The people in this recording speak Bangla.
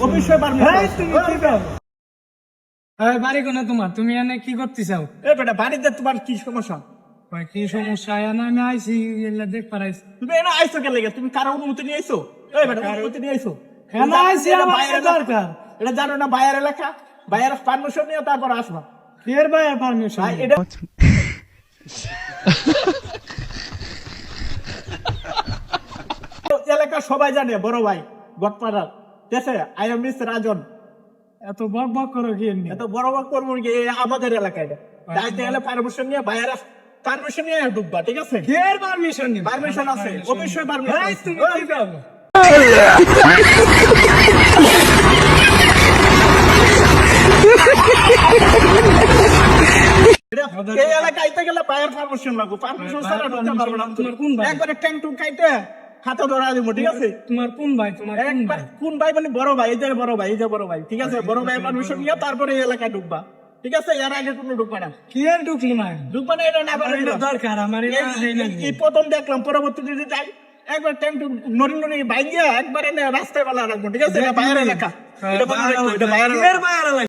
অবশ্যই পারবে। বাড়ি কোনে তোমার? তুমি এনে কি করতে চাও? এ বেটা বাড়িতে তোমার কি সমস্যা? কি সমস্যা? এনে আমি আইসি, দেখ পারাইছি। তুমি এনে আইছো কে লেগে? তুমি কারো অনুমতি নিয়ে আইছো? এই বেটা অনুমতি নিয়ে আইছো? এনে আইসি আমার দরকার। এটা জানো না বাইরের এলাকা? বাইরের পারমিশন নিয়ে তারপর আসবা। কি এর ভাই পারমিশন? ভাই এটা এলাকা সবাই জানে, বড় ভাই গডফাদার, ঠিক আছে? আই এম মিস রাজন। এত বক বক করো কি এমনি? এত বড় বড় করবো কি? আমাদের এলাকায় এটা যাইতে গেলে পারমিশন নিয়ে বাইরে পারমিশন নিয়ে ঢুকবা, ঠিক আছে? কি এর পারমিশন নিবা? পারমিশন আছে, অবশ্যই পারমিশন আছে। তুমি কি করো? এই এলাকায় আইতে গেলে বাইরের পারমিশন লাগবে, পারমিশন ছাড়া ঢুকতে পারবে না। তোমার কোন ভাই? একবারে ট্যাং টুং খাইতে হাতে ধরা দিব, ঠিক আছে? তোমার কোন ভাই? তোমার কোন একবার ভাই? কোন ভাই মানে বড় ভাই, এই যে বড় ভাই, এই যে বড় ভাই, ঠিক আছে? বড় ভাই পারমিশন নিয়ে তারপরে এই এলাকায় ঢুকবা, ঠিক আছে? এর আগে কোনো ঢুকবা না। কি এর ঢুকলি না? ঢুকবা না, এটা না আমার পারবে এটা দরকার, আমার এটা এই না। এই প্রথম দেখলাম, পরবর্তীতে যদি যাই একবার ট্যাং টুং নড়ি নড়ি বাইক দিয়ে একবারে রাস্তায় বেলা রাখবো, ঠিক আছে? এটা বাইরের এলাকা, এটা বাইরের এলাকা। এর বাইরে